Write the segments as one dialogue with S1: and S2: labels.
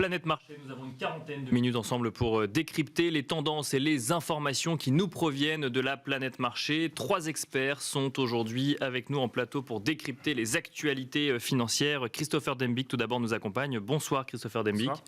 S1: Planète Marché, nous avons une quarantaine de minutes ensemble pour décrypter les tendances et les informations qui nous proviennent de la Planète Marché. 3 experts sont aujourd'hui avec nous en plateau pour décrypter les actualités financières. Christopher Dembick, tout d'abord, nous accompagne. Bonsoir Christopher Dembick. Bonsoir.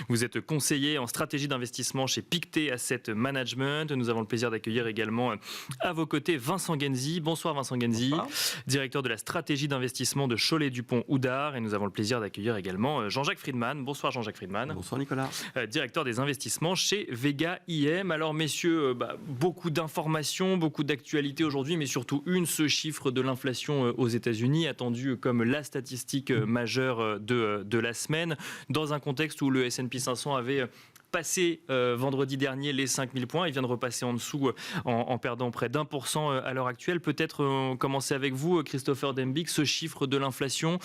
S1: Vous êtes conseiller en stratégie d'investissement chez Pictet Asset Management. Nous avons le plaisir d'accueillir également à vos côtés Vincent Genzi. Bonsoir Vincent Genzi, bonsoir. Directeur de la stratégie d'investissement de Cholet-Dupont-Oudart. Et nous avons le plaisir d'accueillir également Jean-Jacques Friedman. Bonsoir Jean-Jacques Friedman.
S2: Bonsoir Nicolas.
S1: Directeur des investissements chez Vega IM. Alors messieurs, beaucoup d'informations, beaucoup d'actualités aujourd'hui, mais surtout ce chiffre de l'inflation aux États-Unis, attendu comme la statistique majeure de la semaine, dans un contexte où le S&P 500 avait passé vendredi dernier les 5000 points. Il vient de repasser en dessous en perdant près d'1% à l'heure actuelle. Peut-être commencer avec vous, Christopher Dembick, ce chiffre de l'inflation.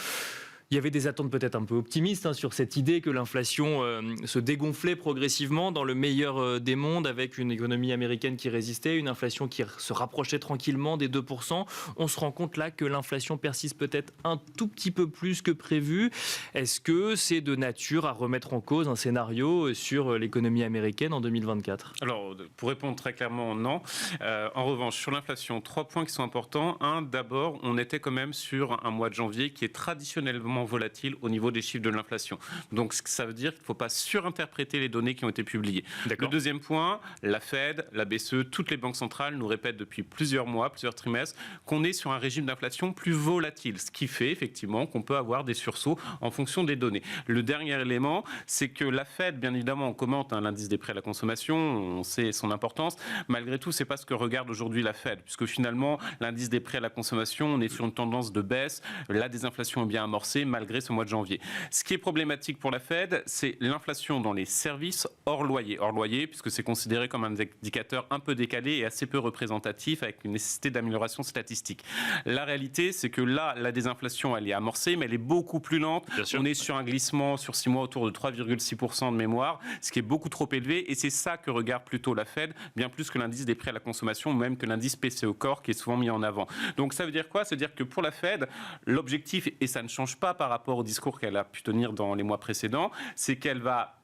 S1: Il y avait des attentes peut-être un peu optimistes sur cette idée que l'inflation se dégonflait progressivement dans le meilleur des mondes, avec une économie américaine qui résistait, une inflation qui se rapprochait tranquillement des 2%. On se rend compte là que l'inflation persiste peut-être un tout petit peu plus que prévu. Est-ce que c'est de nature à remettre en cause un scénario sur l'économie américaine en 2024 ?
S3: Alors, pour répondre très clairement, non. En revanche, sur l'inflation, 3 points qui sont importants. D'abord, on était quand même sur un mois de janvier qui est traditionnellement volatile au niveau des chiffres de l'inflation. Donc ça veut dire qu'il ne faut pas surinterpréter les données qui ont été publiées. Le deuxième point, la Fed, la BCE, toutes les banques centrales nous répètent depuis plusieurs mois, plusieurs trimestres, qu'on est sur un régime d'inflation plus volatile, ce qui fait effectivement qu'on peut avoir des sursauts en fonction des données. Le dernier élément, c'est que la Fed, bien évidemment, on commente l'indice des prix à la consommation, on sait son importance. Malgré tout, c'est pas ce que regarde aujourd'hui la Fed, puisque finalement, l'indice des prix à la consommation, on est sur une tendance de baisse. La désinflation est bien amorcée, malgré ce mois de janvier. Ce qui est problématique pour la Fed, c'est l'inflation dans les services hors loyer. Hors loyer, puisque c'est considéré comme un indicateur un peu décalé et assez peu représentatif, avec une nécessité d'amélioration statistique. La réalité, c'est que là, la désinflation, elle est amorcée, mais elle est beaucoup plus lente. On est sur un glissement sur 6 mois autour de 3,6% de mémoire, ce qui est beaucoup trop élevé, et c'est ça que regarde plutôt la Fed, bien plus que l'indice des prix à la consommation, ou même que l'indice PCE Core, qui est souvent mis en avant. Donc ça veut dire quoi ? Ça veut dire que pour la Fed, l'objectif, et ça ne change pas par rapport au discours qu'elle a pu tenir dans les mois précédents, c'est qu'elle va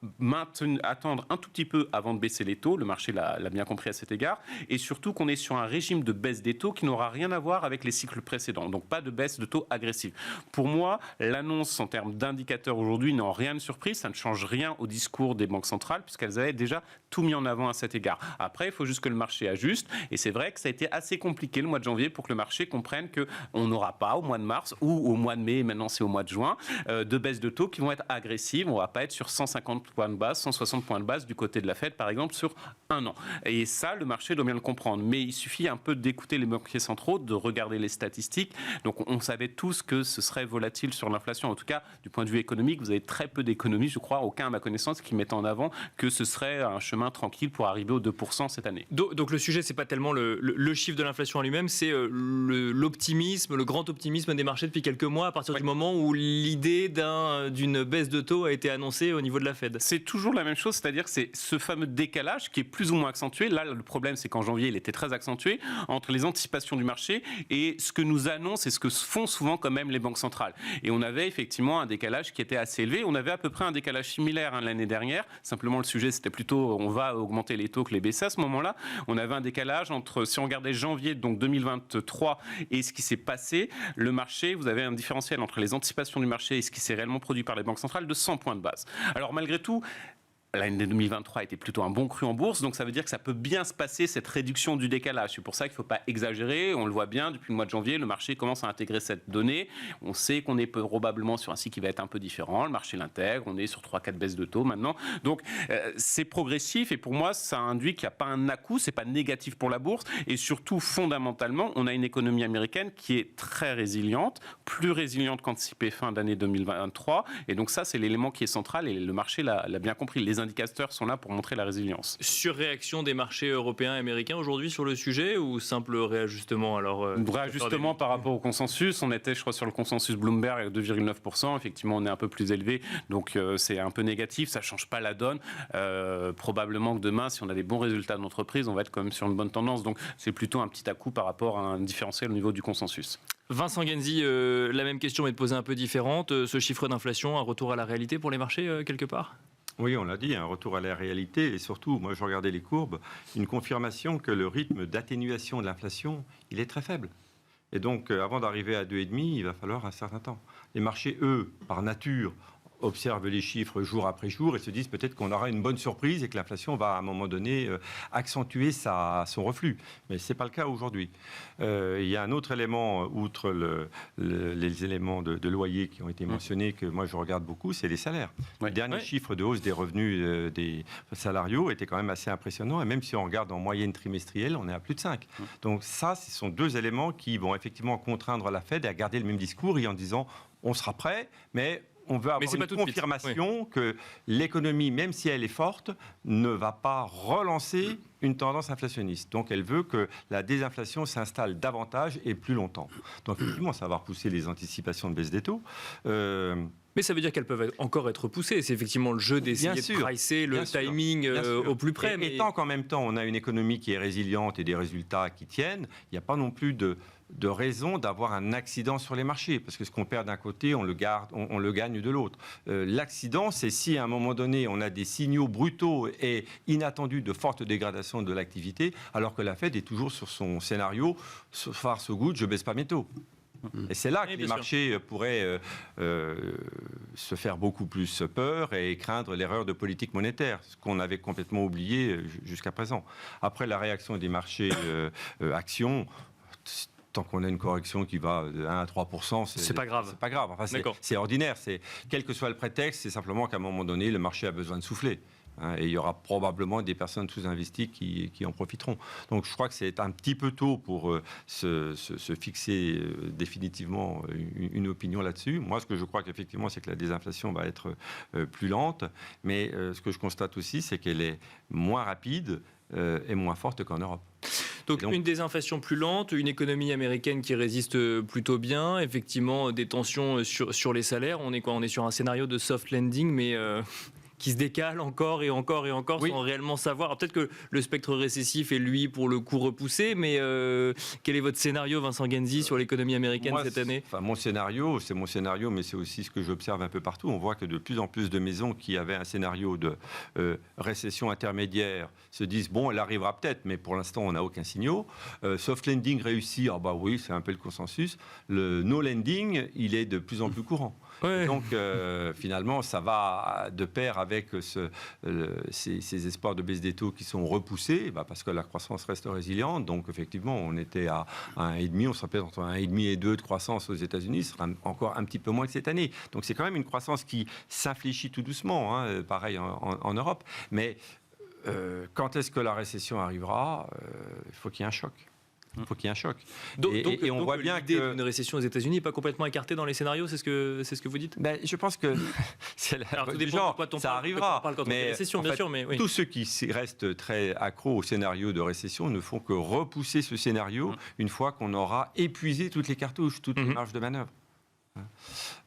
S3: attendre un tout petit peu avant de baisser les taux. Le marché l'a bien compris à cet égard. Et surtout qu'on est sur un régime de baisse des taux qui n'aura rien à voir avec les cycles précédents. Donc pas de baisse de taux agressive. Pour moi, l'annonce en termes d'indicateurs aujourd'hui n'a rien de surprise. Ça ne change rien au discours des banques centrales puisqu'elles avaient déjà tout mis en avant à cet égard. Après, il faut juste que le marché ajuste. Et c'est vrai que ça a été assez compliqué le mois de janvier pour que le marché comprenne qu'on n'aura pas au mois de mars ou au mois de mai, maintenant c'est au mois de juin, de baisse de taux qui vont être agressives. On ne va pas être sur 150 points de base, 160 points de base du côté de la Fed, par exemple, sur un an. Et ça, le marché doit bien le comprendre. Mais il suffit un peu d'écouter les banquiers centraux, de regarder les statistiques. Donc, on savait tous que ce serait volatile sur l'inflation. En tout cas, du point de vue économique, vous avez très peu d'économies, je crois, aucun à ma connaissance, qui mettent en avant que ce serait un chemin tranquille pour arriver aux 2% cette année.
S1: Donc, le sujet, c'est pas tellement le chiffre de l'inflation en lui-même, c'est l'optimisme, le grand optimisme des marchés depuis quelques mois, à partir du moment où l'idée d'une baisse de taux a été annoncée au niveau de la Fed.
S3: C'est toujours la même chose, c'est-à-dire que c'est ce fameux décalage qui est plus ou moins accentué. Là, le problème, c'est qu'en janvier, il était très accentué entre les anticipations du marché et ce que nous annoncent et ce que font souvent quand même les banques centrales. Et on avait effectivement un décalage qui était assez élevé. On avait à peu près un décalage similaire l'année dernière. Simplement, le sujet, c'était plutôt on va augmenter les taux que les baisser à ce moment-là. On avait un décalage entre, si on regardait janvier donc 2023 et ce qui s'est passé, le marché, vous avez un différentiel entre les anticipations du marché et ce qui s'est réellement produit par les banques centrales de 100 points de base. Alors malgré tout, l'année 2023 était plutôt un bon cru en bourse, donc ça veut dire que ça peut bien se passer, cette réduction du décalage. C'est pour ça qu'il ne faut pas exagérer. On le voit bien, depuis le mois de janvier, le marché commence à intégrer cette donnée. On sait qu'on est probablement sur un cycle qui va être un peu différent. Le marché l'intègre. On est sur 3-4 baisses de taux maintenant. Donc, c'est progressif et pour moi, ça induit qu'il n'y a pas un à-coup. Ce n'est pas négatif pour la bourse. Et surtout, fondamentalement, on a une économie américaine qui est très résiliente, plus résiliente qu'anticipé fin d'année 2023. Et donc ça, c'est l'élément qui est central et le marché l'a bien compris. Les indicateurs sont là pour montrer la résilience.
S1: Surréaction des marchés européens et américains aujourd'hui sur le sujet ou simple réajustement alors
S3: Réajustement par rapport au consensus. On était, je crois, sur le consensus Bloomberg à 2,9%. Effectivement, on est un peu plus élevé, donc c'est un peu négatif. Ça ne change pas la donne. Probablement que demain, si on a des bons résultats d'entreprise, on va être quand même sur une bonne tendance. Donc c'est plutôt un petit à-coup par rapport à un différentiel au niveau du consensus.
S1: Vincent Genzi, la même question mais de poser un peu différente. Ce chiffre d'inflation, un retour à la réalité pour les marchés quelque part ?
S2: Oui, on l'a dit, un retour à la réalité et surtout, moi je regardais les courbes, une confirmation que le rythme d'atténuation de l'inflation, il est très faible. Et donc, avant d'arriver à 2,5, il va falloir un certain temps. Les marchés, eux, par nature, observent les chiffres jour après jour et se disent peut-être qu'on aura une bonne surprise et que l'inflation va à un moment donné accentuer son reflux. Mais ce n'est pas le cas aujourd'hui. Il y a un autre élément, outre les éléments de loyer qui ont été mentionnés, que moi je regarde beaucoup, c'est les salaires.
S3: Ouais.
S2: Le dernier chiffre de hausse des revenus des salariaux était quand même assez impressionnant. Et même si on regarde en moyenne trimestrielle, on est à plus de 5. Donc ça, ce sont deux éléments qui vont effectivement contraindre la Fed à garder le même discours et en disant on sera prêt, mais on veut avoir une confirmation que l'économie, même si elle est forte, ne va pas relancer une tendance inflationniste. Donc elle veut que la désinflation s'installe davantage et plus longtemps. Donc effectivement, ça va repousser les anticipations de baisse des taux.
S1: Mais ça veut dire qu'elles peuvent encore être poussées. C'est effectivement le jeu d'essayer de pricer le timing au plus près.
S2: Et tant qu'en même temps, on a une économie qui est résiliente et des résultats qui tiennent, il n'y a pas non plus de raison d'avoir un accident sur les marchés, parce que ce qu'on perd d'un côté, on le gagne de l'autre. L'accident, c'est si à un moment donné, on a des signaux brutaux et inattendus de forte dégradation de l'activité, alors que la Fed est toujours sur son scénario « so far so good, je baisse pas mes taux ». Et c'est là que les marchés pourraient se faire beaucoup plus peur et craindre l'erreur de politique monétaire, ce qu'on avait complètement oublié jusqu'à présent. Après la réaction des marchés actions, tant qu'on a une correction qui va de 1 à 3%,
S1: c'est pas grave.
S2: C'est pas grave. Enfin, c'est ordinaire. Quel que soit le prétexte, c'est simplement qu'à un moment donné, le marché a besoin de souffler. Et il y aura probablement des personnes sous-investies qui en profiteront. Donc je crois que c'est un petit peu tôt pour se fixer définitivement une opinion là-dessus. Moi, ce que je crois qu'effectivement, c'est que la désinflation va être plus lente. Mais ce que je constate aussi, c'est qu'elle est moins rapide et moins forte qu'en Europe.
S1: Donc une désinflation plus lente, une économie américaine qui résiste plutôt bien, effectivement des tensions sur les salaires. On est quoi ? On est sur un scénario de soft landing, mais qui se décale encore et encore et encore sans réellement savoir. Alors, peut-être que le spectre récessif est, lui, pour le coup, repoussé, mais quel est votre scénario, Vincent Genzi, sur l'économie américaine cette année ?
S2: Mon scénario, c'est mon scénario, mais c'est aussi ce que j'observe un peu partout. On voit que de plus en plus de maisons qui avaient un scénario de récession intermédiaire se disent, bon, elle arrivera peut-être, mais pour l'instant, on n'a aucun signal. Soft landing réussi, oui, c'est un peu le consensus. Le no landing, il est de plus en plus courant. Ouais. Donc, finalement, ça va de pair avec ces espoirs de baisse des taux qui sont repoussés, parce que la croissance reste résiliente. Donc, effectivement, on était à 1,5, on sera peut-être entre 1,5 et 2 de croissance aux États-Unis, ce sera encore un petit peu moins que cette année. Donc, c'est quand même une croissance qui s'infléchit tout doucement, pareil en Europe. Mais quand est-ce que la récession arrivera ? Il faut qu'il y ait un choc. Il faut qu'il y ait un choc.
S1: Donc on voit bien l'idée d'une récession aux États-Unis n'est pas complètement écartée dans les scénarios, c'est ce que vous dites ?
S2: Je pense que ça arrivera.
S1: Mais récession, bien sûr, mais oui.
S2: Tous ceux qui restent très accros au scénario de récession ne font que repousser ce scénario une fois qu'on aura épuisé toutes les cartouches, toutes les marges de manœuvre.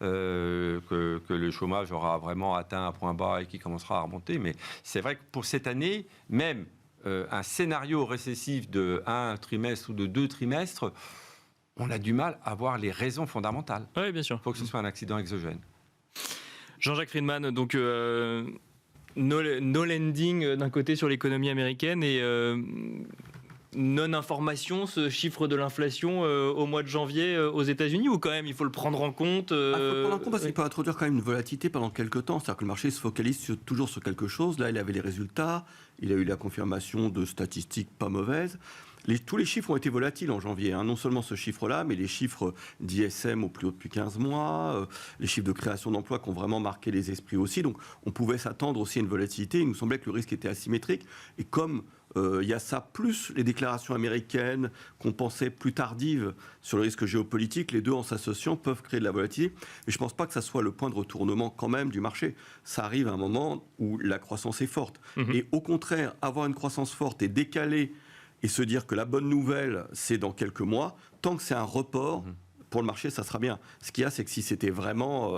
S2: Que le chômage aura vraiment atteint un point bas et qui commencera à remonter. Mais c'est vrai que pour cette année, même un scénario récessif de 1 trimestre ou de 2 trimestres, on a du mal à voir les raisons fondamentales.
S1: Oui, bien sûr.
S2: Il faut que ce soit un accident exogène.
S1: Jean-Jacques Friedman, donc no landing d'un côté sur l'économie américaine et non-information, ce chiffre de l'inflation au mois de janvier aux États-Unis, ou quand même il faut le prendre en compte
S4: Il faut le prendre en compte parce qu'il peut introduire quand même une volatilité pendant quelques temps. C'est-à-dire que le marché se focalise toujours sur quelque chose. Là, il avait les résultats, il a eu la confirmation de statistiques pas mauvaises. Tous les chiffres ont été volatiles en janvier. Non seulement ce chiffre-là, mais les chiffres d'ISM au plus haut depuis 15 mois, les chiffres de création d'emplois qui ont vraiment marqué les esprits aussi. Donc on pouvait s'attendre aussi à une volatilité. Il nous semblait que le risque était asymétrique. Et comme il y a ça, plus les déclarations américaines qu'on pensait plus tardives sur le risque géopolitique, les deux en s'associant peuvent créer de la volatilité. Mais je ne pense pas que ça soit le point de retournement quand même du marché. Ça arrive à un moment où la croissance est forte. Et au contraire, avoir une croissance forte et décalée et se dire que la bonne nouvelle, c'est dans quelques mois, tant que c'est un report, pour le marché, ça sera bien. Ce qu'il y a, c'est que si c'était vraiment...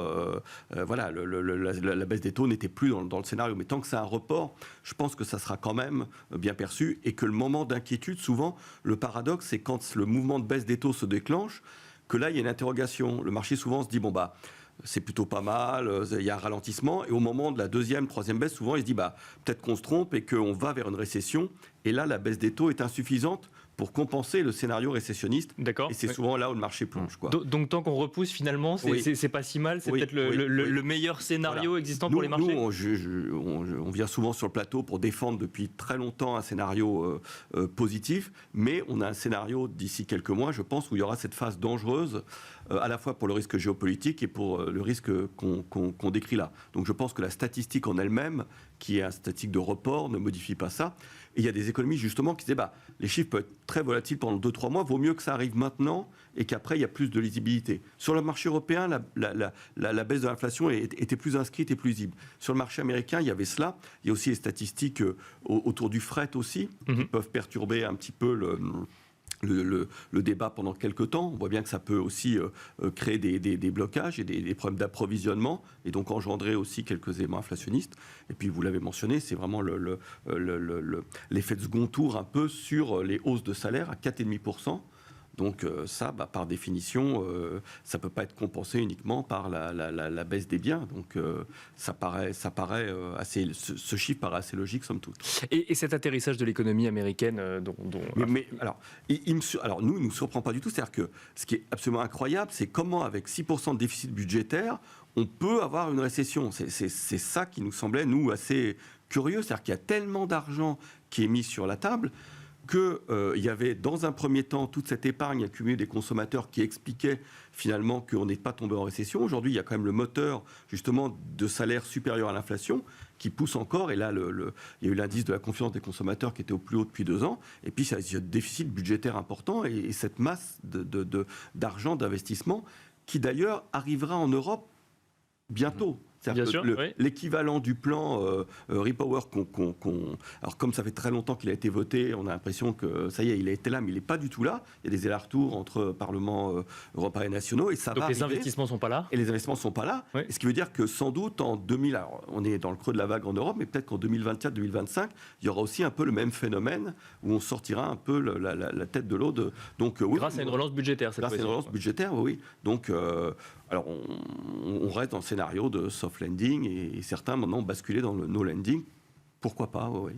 S4: la baisse des taux n'était plus dans le scénario. Mais tant que c'est un report, je pense que ça sera quand même bien perçu et que le moment d'inquiétude, souvent, le paradoxe, c'est quand le mouvement de baisse des taux se déclenche, que là, il y a une interrogation. Le marché, souvent, se dit, c'est plutôt pas mal, il y a un ralentissement. Et au moment de la deuxième, troisième baisse, souvent, il se dit peut-être qu'on se trompe et qu'on va vers une récession. Et là, la baisse des taux est insuffisante pour compenser le scénario récessionniste.
S1: D'accord.
S4: Et c'est souvent là où le marché plonge.
S1: Donc tant qu'on repousse, finalement, c'est pas si mal. C'est peut-être le meilleur scénario existant pour les marchés.
S4: Nous, on vient souvent sur le plateau pour défendre depuis très longtemps un scénario positif, mais on a un scénario d'ici quelques mois, je pense, où il y aura cette phase dangereuse, à la fois pour le risque géopolitique et pour le risque qu'on décrit là. Donc je pense que la statistique en elle-même, qui est une statistique de report, ne modifie pas ça. Et il y a des économistes justement qui disaient les chiffres peuvent être très volatiles pendant 2-3 mois, vaut mieux que ça arrive maintenant et qu'après il y a plus de lisibilité. Sur le marché européen, la baisse de l'inflation était plus inscrite et plus lisible. Sur le marché américain, il y avait cela. Il y a aussi les statistiques autour du fret aussi, qui peuvent perturber un petit peu le débat pendant quelques temps. On voit bien que ça peut aussi créer des blocages et des problèmes d'approvisionnement et donc engendrer aussi quelques éléments inflationnistes. Et puis, vous l'avez mentionné, c'est vraiment l'effet de second tour un peu sur les hausses de salaire à 4,5%. Donc ça, par définition, ça ne peut pas être compensé uniquement par la baisse des biens. Donc ça paraît assez, ce chiffre paraît assez logique, somme toute.
S1: Et cet atterrissage de l'économie américaine
S4: Alors nous, il ne nous surprend pas du tout. C'est-à-dire que ce qui est absolument incroyable, c'est comment, avec 6% de déficit budgétaire, on peut avoir une récession. C'est ça qui nous semblait, nous, assez curieux. C'est-à-dire qu'il y a tellement d'argent qui est mis sur la table qu'il y avait dans un premier temps toute cette épargne accumulée des consommateurs qui expliquait finalement qu'on n'est pas tombé en récession. Aujourd'hui, il y a quand même le moteur justement de salaire supérieur à l'inflation qui pousse encore. Et là, il y a eu l'indice de la confiance des consommateurs qui était au plus haut depuis 2 ans. Et puis, il y a un déficit budgétaire important et cette masse d'argent, d'investissement qui d'ailleurs arrivera en Europe bientôt. C'est-à-dire que l'équivalent du plan Repower alors comme ça fait très longtemps qu'il a été voté, on a l'impression que ça y est, il a été là, mais il n'est pas du tout là. Il y a des allers-retours entre parlements européens et nationaux et ça
S1: donc
S4: va
S1: les
S4: arriver.
S1: investissements ne sont pas là.
S4: Et les investissements ne sont pas là.
S1: Oui.
S4: Et ce qui veut dire que sans doute en 2000, alors on est dans le creux de la vague en Europe, mais peut-être qu'en 2024-2025, il y aura aussi un peu le même phénomène où on sortira un peu la tête de l'eau.
S1: Grâce à une relance budgétaire, cette fois-ci.
S4: Grâce à une relance budgétaire, oui. Donc, alors on reste dans le scénario de soft landing et certains maintenant ont basculé dans le no landing. Pourquoi pas, oui.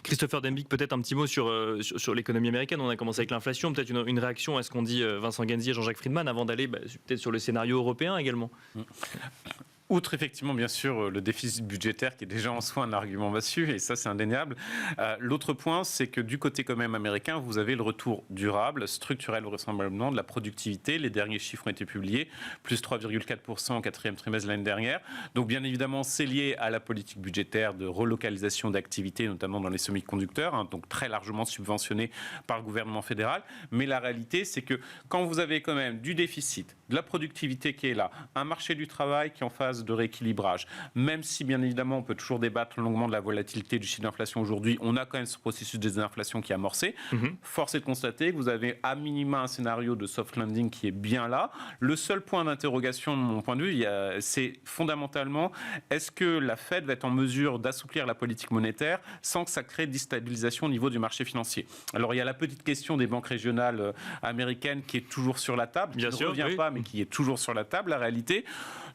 S1: Christopher Dembicke, peut-être un petit mot sur l'économie américaine. On a commencé avec l'inflation, peut-être une réaction à ce qu'ont dit Vincent Genzi et Jean-Jacques Friedman avant d'aller peut-être sur le scénario européen également.
S3: Outre effectivement bien sûr le déficit budgétaire qui est déjà en soi un argument massue et ça c'est indéniable. L'autre point c'est que du côté quand même américain vous avez le retour durable, structurel vraisemblablement de la productivité. Les derniers chiffres ont été publiés, plus 3,4% au 4e trimestre de l'année dernière. Donc bien évidemment c'est lié à la politique budgétaire de relocalisation d'activités notamment dans les semi-conducteurs, donc très largement subventionné par le gouvernement fédéral. Mais la réalité c'est que quand vous avez quand même du déficit, de la productivité qui est là, un marché du travail qui est en phase de rééquilibrage, même si bien évidemment on peut toujours débattre longuement de la volatilité du chiffre d'inflation aujourd'hui, on a quand même ce processus de désinflation qui est amorcé. Force est de constater que vous avez à minima un scénario de soft landing qui est bien là. Le seul point d'interrogation de mon point de vue, c'est fondamentalement est-ce que la Fed va être en mesure d'assouplir la politique monétaire sans que ça crée déstabilisation au niveau du marché financier. Alors il y a la petite question des banques régionales américaines qui est toujours sur la table, qui ne revient pas mais qui est toujours sur la table. La réalité,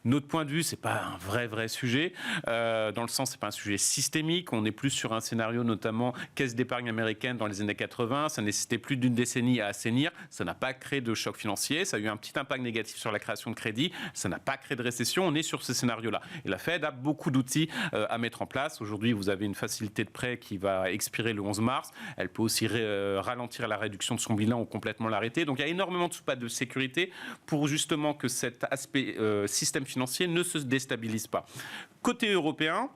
S3: notre point de vue, c'est pas un vrai sujet, dans le sens c'est pas un sujet systémique. On est plus sur un scénario notamment caisse d'épargne américaine dans les années 80. Ça nécessitait plus d'une décennie à assainir. Ça n'a pas créé de choc financier. Ça a eu un petit impact négatif sur la création de crédit. Ça n'a pas créé de récession. On est sur ce scénario-là. Et la Fed a beaucoup d'outils à mettre en place. Aujourd'hui, vous avez une facilité de prêt qui va expirer le 11 mars. Elle peut aussi ralentir la réduction de son bilan ou complètement l'arrêter. Donc il y a énormément de soupattes de sécurité pour justement que cet aspect système financier ne se déstabilise pas. Côté européen,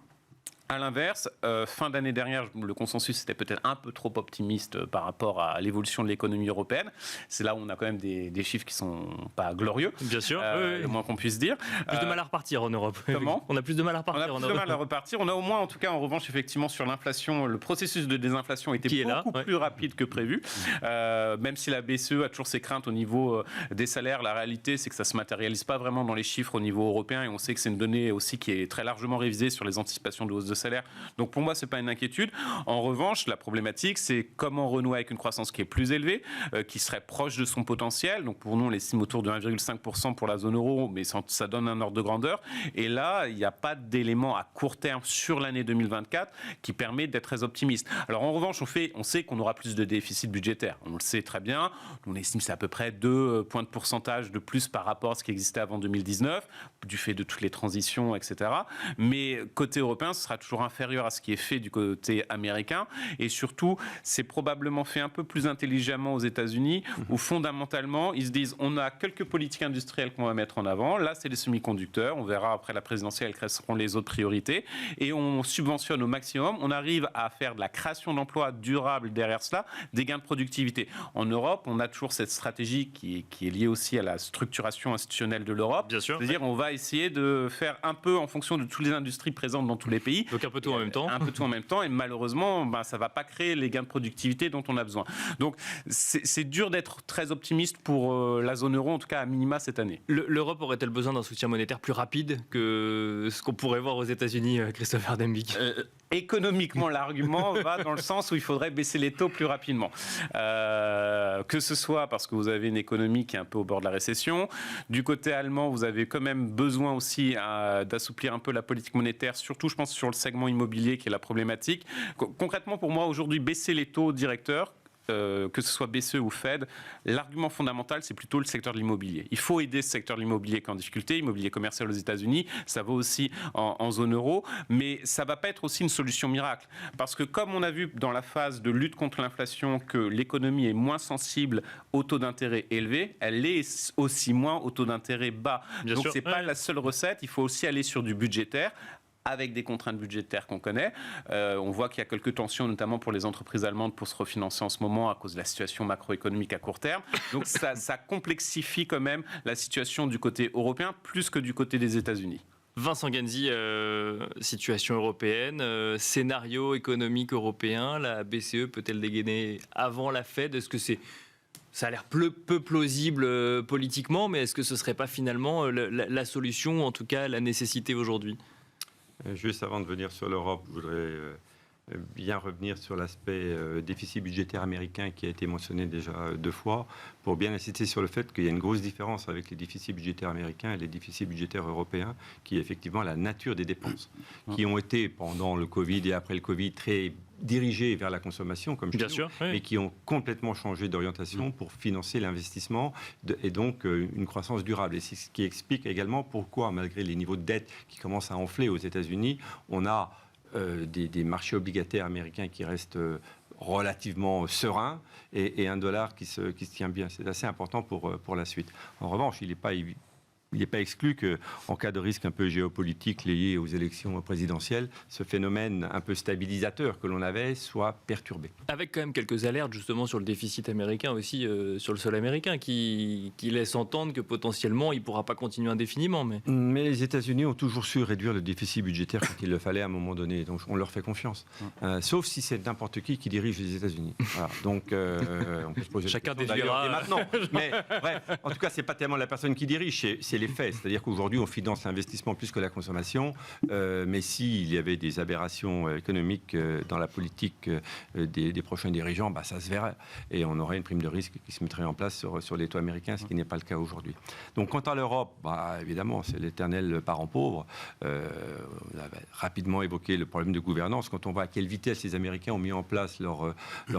S3: à l'inverse, fin d'année dernière, le consensus était peut-être un peu trop optimiste par rapport à l'évolution de l'économie européenne. C'est là où on a quand même des chiffres qui sont pas glorieux.
S1: Bien sûr,
S3: le moins qu'on puisse dire.
S1: Plus de mal à repartir en Europe.
S3: Comment ?
S1: On a plus de mal à repartir en Europe.
S3: On a plus de mal à repartir. On a au moins, en tout cas, en revanche, effectivement, sur l'inflation, le processus de désinflation était beaucoup plus rapide que prévu. Même si la BCE a toujours ses craintes au niveau des salaires, la réalité, c'est que ça se matérialise pas vraiment dans les chiffres au niveau européen. Et on sait que c'est une donnée aussi qui est très largement révisée sur les anticipations de hausse de salaire. salaires. Donc pour moi, c'est pas une inquiétude. En revanche, la problématique, c'est comment renouer avec une croissance qui est plus élevée, qui serait proche de son potentiel. Donc pour nous, on l'estime autour de 1,5% pour la zone euro, mais ça donne un ordre de grandeur. Et là, il n'y a pas d'élément à court terme sur l'année 2024 qui permet d'être très optimiste. Alors en revanche, on sait qu'on aura plus de déficit budgétaire. On le sait très bien. On estime que c'est à peu près 2 points de pourcentage de plus par rapport à ce qui existait avant 2019, du fait de toutes les transitions, etc. Mais côté européen, ce sera toujours inférieur à ce qui est fait du côté américain. Et surtout, c'est probablement fait un peu plus intelligemment aux États-Unis, où fondamentalement, ils se disent on a quelques politiques industrielles qu'on va mettre en avant. Là, c'est les semi-conducteurs. On verra après la présidentielle quelles seront les autres priorités. Et on subventionne au maximum. On arrive à faire de la création d'emplois durables derrière cela, des gains de productivité. En Europe, on a toujours cette stratégie qui est liée aussi à la structuration institutionnelle de l'Europe.
S1: Bien sûr.
S3: C'est-à-dire, on va essayer de faire un peu en fonction de toutes les industries présentes dans tous les pays.
S1: Donc un peu tout en même temps.
S3: Un peu tout en même temps. Et malheureusement, ça ne va pas créer les gains de productivité dont on a besoin. Donc, c'est dur d'être très optimiste pour la zone euro, en tout cas à minima cette année.
S1: L'Europe aurait-elle besoin d'un soutien monétaire plus rapide que ce qu'on pourrait voir aux États-Unis, Christopher Dembicki?
S3: Économiquement, l'argument va dans le sens où il faudrait baisser les taux plus rapidement. Que ce soit parce que vous avez une économie qui est un peu au bord de la récession. Du côté allemand, vous avez quand même besoin aussi d'assouplir un peu la politique monétaire, surtout, je pense, sur le segment immobilier qui est la problématique. Concrètement, pour moi, aujourd'hui, baisser les taux directeurs, que ce soit BCE ou Fed, l'argument fondamental, c'est plutôt le secteur de l'immobilier. Il faut aider ce secteur de l'immobilier qui est en difficulté, immobilier commercial aux États-Unis, ça vaut aussi en zone euro, mais ça ne va pas être aussi une solution miracle. Parce que comme on a vu dans la phase de lutte contre l'inflation que l'économie est moins sensible aux taux d'intérêt élevés, elle est aussi moins aux taux d'intérêt bas.
S1: Bien
S3: Donc
S1: sûr.
S3: ce n'est pas la seule recette, il faut aussi aller sur du budgétaire, avec des contraintes budgétaires qu'on connaît. On voit qu'il y a quelques tensions, notamment pour les entreprises allemandes, pour se refinancer en ce moment à cause de la situation macroéconomique à court terme. Donc ça complexifie quand même la situation du côté européen, plus que du côté des États-Unis.
S1: Vincent Ganzi, situation européenne, scénario économique européen, la BCE peut-elle dégainer avant la Fed? Est-ce que ça a l'air peu plausible politiquement, mais est-ce que ce ne serait pas finalement la solution, ou en tout cas la nécessité aujourd'hui?
S2: Juste avant de venir sur l'Europe, je voudrais bien revenir sur l'aspect déficit budgétaire américain qui a été mentionné déjà 2 fois, pour bien insister sur le fait qu'il y a une grosse différence avec les déficits budgétaires américains et les déficits budgétaires européens, qui est effectivement la nature des dépenses, qui ont été pendant le Covid et après le Covid très dirigés vers la consommation, comme
S1: Bien
S2: chez
S1: sûr,
S2: nous,
S1: oui.
S2: mais qui ont complètement changé d'orientation pour financer l'investissement et donc une croissance durable. Et c'est ce qui explique également pourquoi, malgré les niveaux de dette qui commencent à enfler aux États-Unis, on a des marchés obligataires américains qui restent relativement sereins et un dollar qui se tient bien. C'est assez important pour la suite. En revanche, il n'est pas exclu qu'en cas de risque un peu géopolitique lié aux élections présidentielles, ce phénomène un peu stabilisateur que l'on avait soit perturbé.
S1: Avec quand même quelques alertes justement sur le déficit américain aussi, sur le sol américain, qui laissent entendre que potentiellement il ne pourra pas continuer indéfiniment.
S2: Mais les États-Unis ont toujours su réduire le déficit budgétaire quand il le fallait à un moment donné. Donc on leur fait confiance. Sauf si c'est n'importe qui dirige les États-Unis. Voilà. Donc on peut se poser
S1: Chacun
S2: la question
S1: déduira.
S2: d'ailleurs dès maintenant. Mais bref, en tout cas, c'est pas tellement la personne qui dirige, c'est les faits. C'est-à-dire qu'aujourd'hui, on finance l'investissement plus que la consommation. Mais s'il y avait des aberrations économiques dans la politique des prochains dirigeants, ça se verrait. Et on aurait une prime de risque qui se mettrait en place sur les taux américains, ce qui n'est pas le cas aujourd'hui. Donc, quant à l'Europe, évidemment, c'est l'éternel parent pauvre. On a rapidement évoqué le problème de gouvernance. Quand on voit à quelle vitesse les Américains ont mis en place leur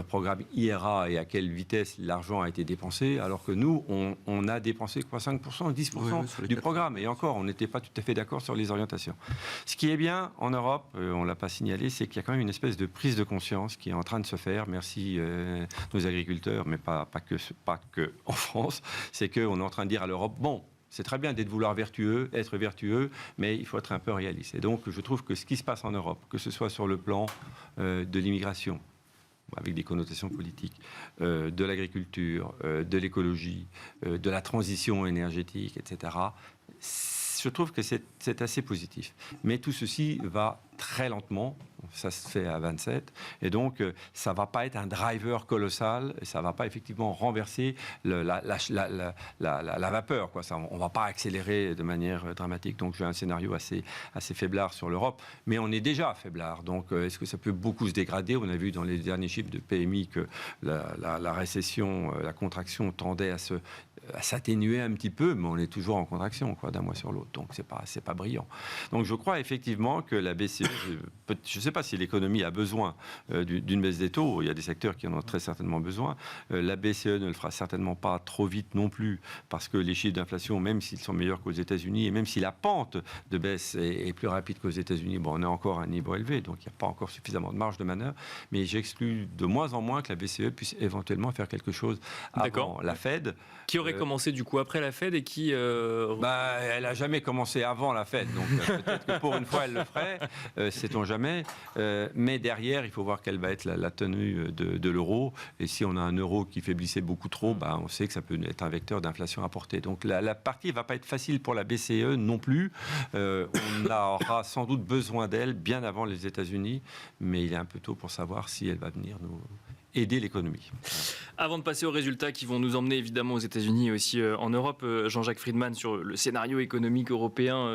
S2: programme IRA et à quelle vitesse l'argent a été dépensé, alors que nous, on a dépensé quoi, 5%, 10% du programme. Et encore, on n'était pas tout à fait d'accord sur les orientations. Ce qui est bien en Europe, on ne l'a pas signalé, c'est qu'il y a quand même une espèce de prise de conscience qui est en train de se faire. Merci nos agriculteurs, mais pas que en France. C'est qu'on est en train de dire à l'Europe, bon, c'est très bien d'être être vertueux, mais il faut être un peu réaliste. Et donc, je trouve que ce qui se passe en Europe, que ce soit sur le plan de l'immigration, avec des connotations politiques, de l'agriculture, de l'écologie, de la transition énergétique, etc., je trouve que c'est assez positif. Mais tout ceci va très lentement. Ça se fait à 27. Et donc, ça ne va pas être un driver colossal. Et ça ne va pas effectivement renverser la vapeur, quoi. Ça, on ne va pas accélérer de manière dramatique. Donc, j'ai un scénario assez faiblard sur l'Europe. Mais on est déjà faiblard. Donc, est-ce que ça peut beaucoup se dégrader? On a vu dans les derniers chiffres de PMI que la récession, la contraction tendait à s'atténuer un petit peu, mais on est toujours en contraction, quoi, d'un mois sur l'autre. Donc, c'est pas brillant. Donc, je crois effectivement que la BCE, je ne sais pas si l'économie a besoin d'une baisse des taux. Il y a des secteurs qui en ont très certainement besoin. La BCE ne le fera certainement pas trop vite non plus, parce que les chiffres d'inflation, même s'ils sont meilleurs qu'aux États-Unis, et même si la pente de baisse est plus rapide qu'aux États-Unis, bon, on est encore à un niveau élevé, donc il n'y a pas encore suffisamment de marge de manœuvre. Mais j'exclus de moins en moins que la BCE puisse éventuellement faire quelque chose avant la Fed.
S1: Qui aurait commencé du coup après la Fed et qui...
S2: elle n'a jamais commencé avant la Fed, donc peut-être que pour une fois elle le ferait, sait-on jamais. Mais derrière, il faut voir quelle va être la tenue de l'euro. Et si on a un euro qui faiblissait beaucoup trop, on sait que ça peut être un vecteur d'inflation importée. Donc la partie ne va pas être facile pour la BCE non plus. On aura sans doute besoin d'elle bien avant les États-Unis, mais il est un peu tôt pour savoir si elle va venir nous aider l'économie.
S1: Avant de passer aux résultats qui vont nous emmener évidemment aux États-Unis et aussi en Europe, Jean-Jacques Friedman, sur le scénario économique européen,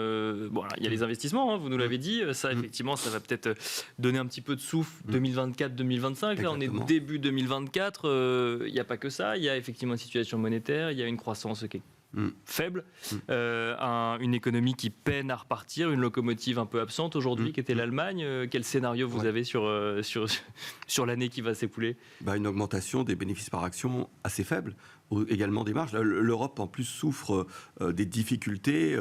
S1: il y a les investissements, vous nous l'avez dit, ça effectivement, ça va peut-être donner un petit peu de souffle 2024-2025. Là, on est début 2024, il n'y a pas que ça, il y a effectivement une situation monétaire, il y a une croissance qui est faible, une économie qui peine à repartir, une locomotive un peu absente aujourd'hui qui était l'Allemagne. Quel scénario vous avez sur l'année qui va s'écouler?
S4: Une augmentation des bénéfices par action assez faible, également des marges. L'Europe en plus souffre des difficultés,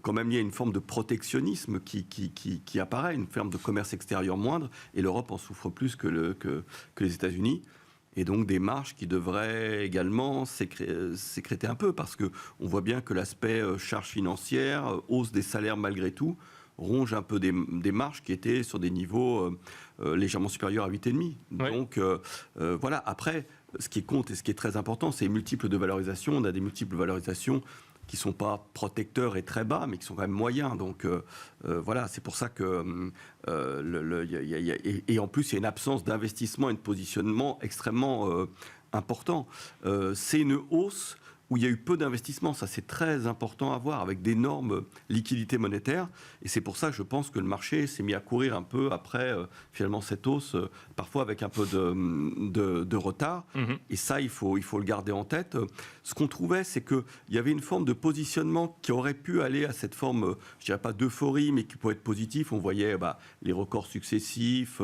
S4: quand même il y a une forme de protectionnisme qui apparaît, une forme de commerce extérieur moindre, et l'Europe en souffre plus que les États-Unis. Et donc des marges qui devraient également sécréter un peu, parce qu'on voit bien que l'aspect charge financière, hausse des salaires malgré tout, ronge un peu des marges qui étaient sur des niveaux légèrement supérieurs à 8,5. Ouais. Donc voilà, après, ce qui compte et ce qui est très important, c'est les multiples de valorisation. On a des multiples de valorisation qui ne sont pas protecteurs et très bas, mais qui sont quand même moyens. Donc voilà, c'est pour ça que... et en plus, il y a une absence d'investissement et de positionnement extrêmement important. C'est une hausse où il y a eu peu d'investissement. Ça, c'est très important à voir, avec d'énormes liquidités monétaires. Et c'est pour ça que je pense que le marché s'est mis à courir un peu après, finalement, cette hausse, parfois avec un peu de retard. Et ça, il faut le garder en tête. Ce qu'on trouvait, c'est qu'il y avait une forme de positionnement qui aurait pu aller à cette forme, je dirais pas d'euphorie, mais qui pourrait être positif. On voyait les records successifs,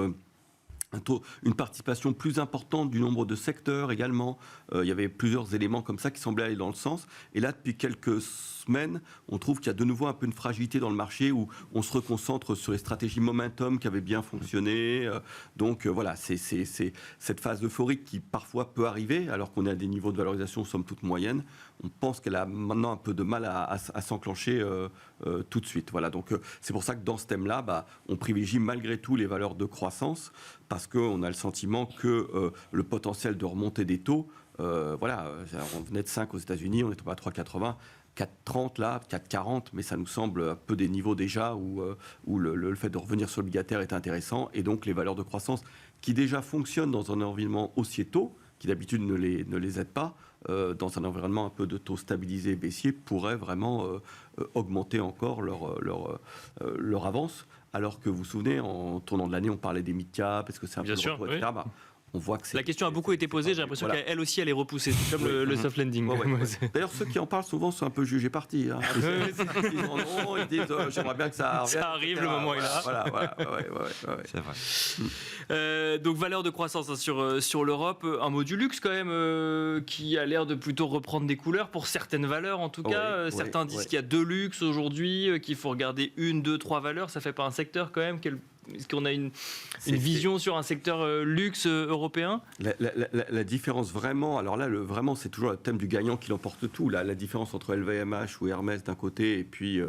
S4: une participation plus importante du nombre de secteurs également. Il y avait plusieurs éléments comme ça qui semblaient aller dans le sens. Et là, depuis quelques semaines, on trouve qu'il y a de nouveau un peu une fragilité dans le marché où on se reconcentre sur les stratégies momentum qui avaient bien fonctionné. Donc voilà, c'est cette phase euphorique qui parfois peut arriver alors qu'on est à des niveaux de valorisation somme toute moyenne. On pense qu'elle a maintenant un peu de mal à s'enclencher tout de suite. Voilà, donc c'est pour ça que dans ce thème-là, on privilégie malgré tout les valeurs de croissance, parce qu'on a le sentiment que le potentiel de remontée des taux, on venait de 5 aux États-Unis, on est à 3,80, 4,30 là, 4,40, mais ça nous semble un peu des niveaux déjà où le fait de revenir sur l'obligataire est intéressant, et donc les valeurs de croissance qui déjà fonctionnent dans un environnement haussier taux, qui d'habitude ne les aident pas, dans un environnement un peu de taux stabilisé et baissier, pourraient vraiment augmenter encore leur avance. Alors que vous vous souvenez, en tournant de l'année, on parlait des mid-cap, est-ce que c'est un peu le retour, etc. On voit que
S1: la question a beaucoup été posée, j'ai l'impression qu'elle aussi elle est repoussée, c'est comme le soft landing.
S4: D'ailleurs, ceux qui en parlent souvent sont un peu jugés partis. Hein. Ils disent j'aimerais bien que ça arrive.
S1: Ça arrive, le moment est là.
S4: Voilà.
S2: C'est vrai.
S1: Donc valeur de croissance sur l'Europe, un mot du luxe quand même qui a l'air de plutôt reprendre des couleurs pour certaines valeurs en tout cas. Certains disent qu'il y a 2 luxes aujourd'hui, qu'il faut regarder 1, 2, 3 valeurs. Ça fait pas un secteur quand même? Est-ce qu'on a une vision sur un secteur luxe européen?
S4: La différence vraiment, alors là, vraiment, c'est toujours le thème du gagnant qui l'emporte tout. La différence entre LVMH ou Hermès d'un côté et puis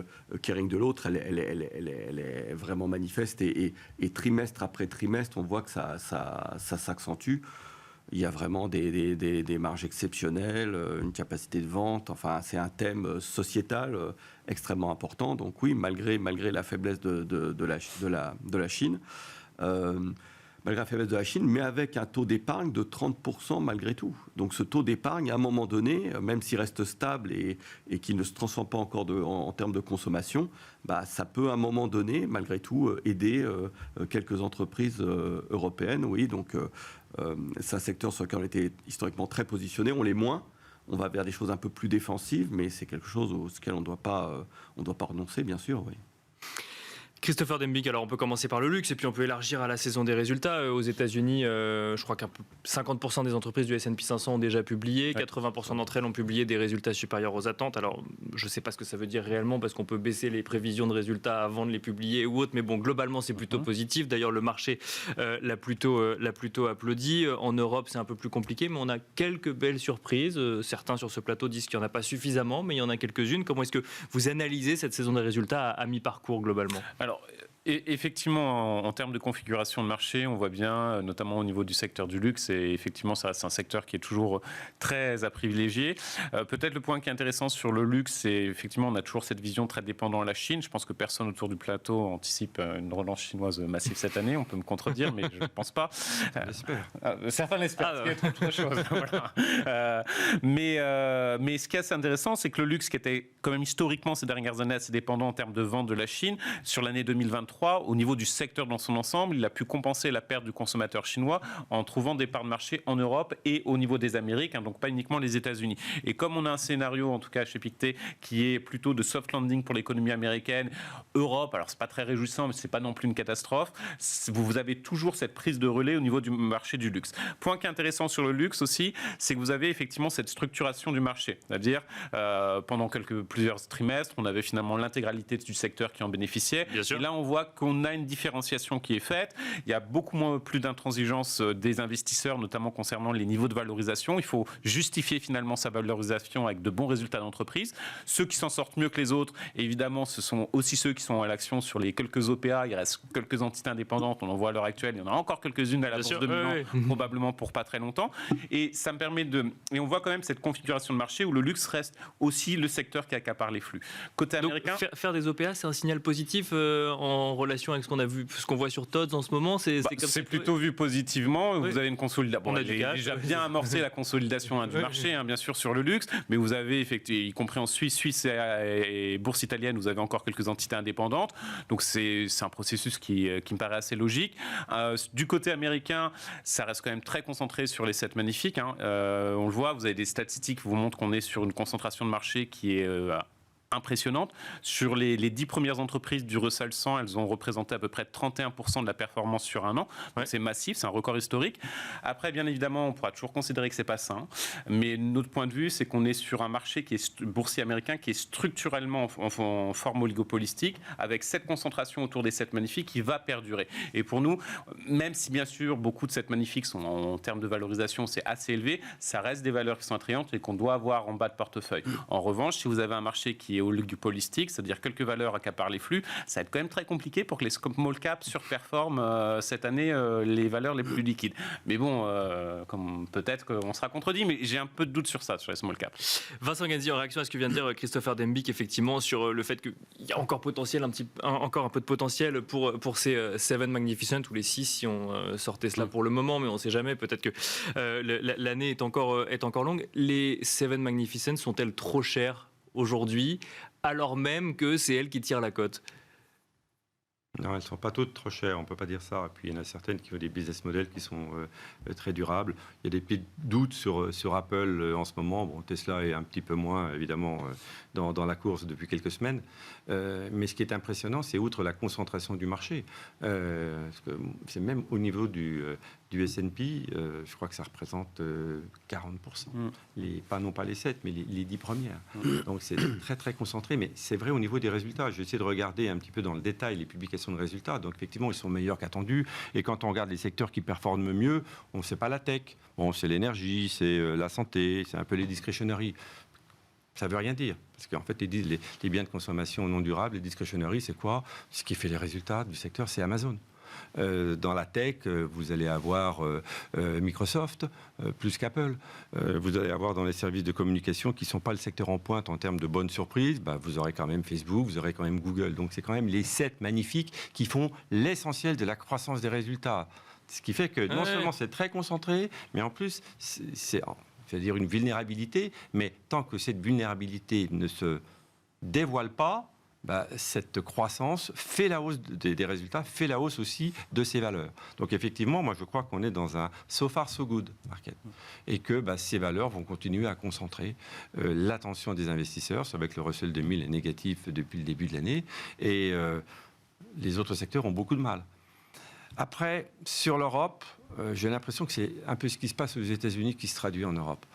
S4: Kering de l'autre, elle est vraiment manifeste. Et trimestre après trimestre, on voit que ça s'accentue. il y a vraiment des marges exceptionnelles, une capacité de vente. Enfin, c'est un thème sociétal extrêmement important. Donc oui, malgré la faiblesse de la Chine, malgré la faiblesse de la Chine, mais avec un taux d'épargne de 30% malgré tout. Donc ce taux d'épargne, à un moment donné, même s'il reste stable et qu'il ne se transforme pas encore en termes de consommation, ça peut à un moment donné, malgré tout, aider quelques entreprises européennes. Oui, donc c'est un secteur sur lequel on était historiquement très positionné, on l'est moins. On va vers des choses un peu plus défensives, mais c'est quelque chose auquel on ne doit pas renoncer, bien sûr, oui.
S1: Christopher Dembick, alors on peut commencer par le luxe et puis on peut élargir à la saison des résultats. Aux États-Unis, je crois qu'un peu 50% des entreprises du S&P 500 ont déjà publié, 80% d'entre elles ont publié des résultats supérieurs aux attentes. Alors je ne sais pas ce que ça veut dire réellement parce qu'on peut baisser les prévisions de résultats avant de les publier ou autre, mais bon, globalement c'est plutôt positif. D'ailleurs le marché l'a plutôt applaudi. En Europe c'est un peu plus compliqué, mais on a quelques belles surprises. Certains sur ce plateau disent qu'il n'y en a pas suffisamment, mais il y en a quelques-unes. Comment est-ce que vous analysez cette saison des résultats à mi-parcours globalement ?
S3: Alors, effectivement, en termes de configuration de marché, on voit bien, notamment au niveau du secteur du luxe, et effectivement, ça, c'est un secteur qui est toujours très à privilégier. Peut-être le point qui est intéressant sur le luxe, c'est effectivement, on a toujours cette vision très dépendante de la Chine. Je pense que personne autour du plateau anticipe une relance chinoise massive cette année. On peut me contredire, mais je ne pense pas. Certains l'espèrent, ce qui est autre chose. Voilà. Mais ce qui est assez intéressant, c'est que le luxe, qui était quand même historiquement ces dernières années assez dépendant en termes de vente de la Chine, sur l'année 2023, au niveau du secteur dans son ensemble, il a pu compenser la perte du consommateur chinois en trouvant des parts de marché en Europe et au niveau des Amériques, donc pas uniquement les États-Unis. Et comme on a un scénario, en tout cas chez Pictet, qui est plutôt de soft landing pour l'économie américaine, Europe, alors c'est pas très réjouissant, mais c'est pas non plus une catastrophe, vous avez toujours cette prise de relais au niveau du marché du luxe. Point qui est intéressant sur le luxe aussi, c'est que vous avez effectivement cette structuration du marché. C'est-à-dire, pendant plusieurs trimestres, on avait finalement l'intégralité du secteur qui en bénéficiait. Et là, on voit qu'on a une différenciation qui est faite. Il y a beaucoup plus d'intransigeance des investisseurs, notamment concernant les niveaux de valorisation. Il faut justifier finalement sa valorisation avec de bons résultats d'entreprise. Ceux qui s'en sortent mieux que les autres, évidemment, ce sont aussi ceux qui sont à l'action sur les quelques OPA. Il reste quelques entités indépendantes. On en voit à l'heure actuelle. Il y en a encore quelques-unes à la Bourse de Milan, probablement pour pas très longtemps. Et ça me permet Et on voit quand même cette configuration de marché où le luxe reste aussi le secteur qui accapare les flux. Côté américain...
S1: Donc, faire des OPA, c'est un signal positif en relation avec ce qu'on a vu, ce qu'on voit sur TODS en ce moment. C'est
S3: plutôt vu positivement.
S1: Oui.
S3: Vous avez une consolidation.
S1: On a
S3: déjà bien amorcé la consolidation du marché, bien sûr, sur le luxe, mais vous avez, y compris en Suisse et bourse italienne, vous avez encore quelques entités indépendantes. Donc c'est un processus qui me paraît assez logique. Du côté américain, ça reste quand même très concentré sur les 7 magnifiques. On le voit, vous avez des statistiques qui vous montrent qu'on est sur une concentration de marché qui est impressionnante. Sur les 10 premières entreprises du Russell 100, elles ont représenté à peu près 31% de la performance sur un an. Donc c'est massif, c'est un record historique. Après, bien évidemment, on pourra toujours considérer que c'est pas sain. Mais notre point de vue, c'est qu'on est sur un marché qui est boursier américain, qui est structurellement en forme oligopolistique, avec cette concentration autour des 7 magnifiques qui va perdurer. Et pour nous, même si bien sûr beaucoup de 7 magnifiques sont en termes de valorisation, c'est assez élevé, ça reste des valeurs qui sont attrayantes et qu'on doit avoir en bas de portefeuille. En revanche, si vous avez un marché qui est oligopolistique, c'est-à-dire quelques valeurs accaparent les flux, ça va être quand même très compliqué pour que les small caps surperforment cette année les valeurs les plus liquides. Mais bon, comme peut-être qu'on sera contredit, mais j'ai un peu de doute sur ça, sur les small caps.
S1: Vincent Ganzi, en réaction à ce que vient de dire Christopher Dembick, effectivement, sur le fait qu'il y a encore encore un peu de potentiel pour ces 7 Magnificent, ou les 6 si on sortait cela pour le moment, mais on ne sait jamais, peut-être que l'année est encore longue. Les 7 Magnificent sont-elles trop chères aujourd'hui, alors même que c'est elles qui tirent la cote?
S2: Non, elles ne sont pas toutes trop chères, on ne peut pas dire ça. Et puis il y en a certaines qui ont des business models qui sont très durables. Il y a des petits doutes sur Apple en ce moment. Bon, Tesla est un petit peu moins, évidemment, dans la course depuis quelques semaines. Mais ce qui est impressionnant, c'est outre la concentration du marché. Parce que c'est même au niveau du S&P, je crois que ça représente 40%. Non pas les 7, mais les 10 premières. Donc c'est très très concentré, mais c'est vrai au niveau des résultats. J'ai essayé de regarder un petit peu dans le détail les publications de résultats. Donc effectivement, ils sont meilleurs qu'attendus. Et quand on regarde les secteurs qui performent mieux, on ne sait pas la tech. Bon, c'est l'énergie, c'est la santé, c'est un peu les discretionary. Ça ne veut rien dire. Parce qu'en fait, les biens de consommation non durables, les discretionary, c'est quoi? Ce qui fait les résultats du secteur, c'est Amazon. Dans la tech, vous allez avoir Microsoft plus qu'Apple. Vous allez avoir dans les services de communication qui ne sont pas le secteur en pointe en termes de bonnes surprises, vous aurez quand même Facebook, vous aurez quand même Google. Donc c'est quand même les 7 magnifiques qui font l'essentiel de la croissance des résultats. Ce qui fait que non seulement c'est très concentré, mais en plus c'est-à-dire une vulnérabilité, mais tant que cette vulnérabilité ne se dévoile pas, cette croissance fait la hausse des résultats, fait la hausse aussi de ces valeurs. Donc effectivement, moi je crois qu'on est dans un so far so good market et que ces valeurs vont continuer à concentrer l'attention des investisseurs. C'est vrai que le Russell 2000 est négatif depuis le début de l'année et les autres secteurs ont beaucoup de mal. Après, sur l'Europe, j'ai l'impression que c'est un peu ce qui se passe aux États-Unis qui se traduit en Europe.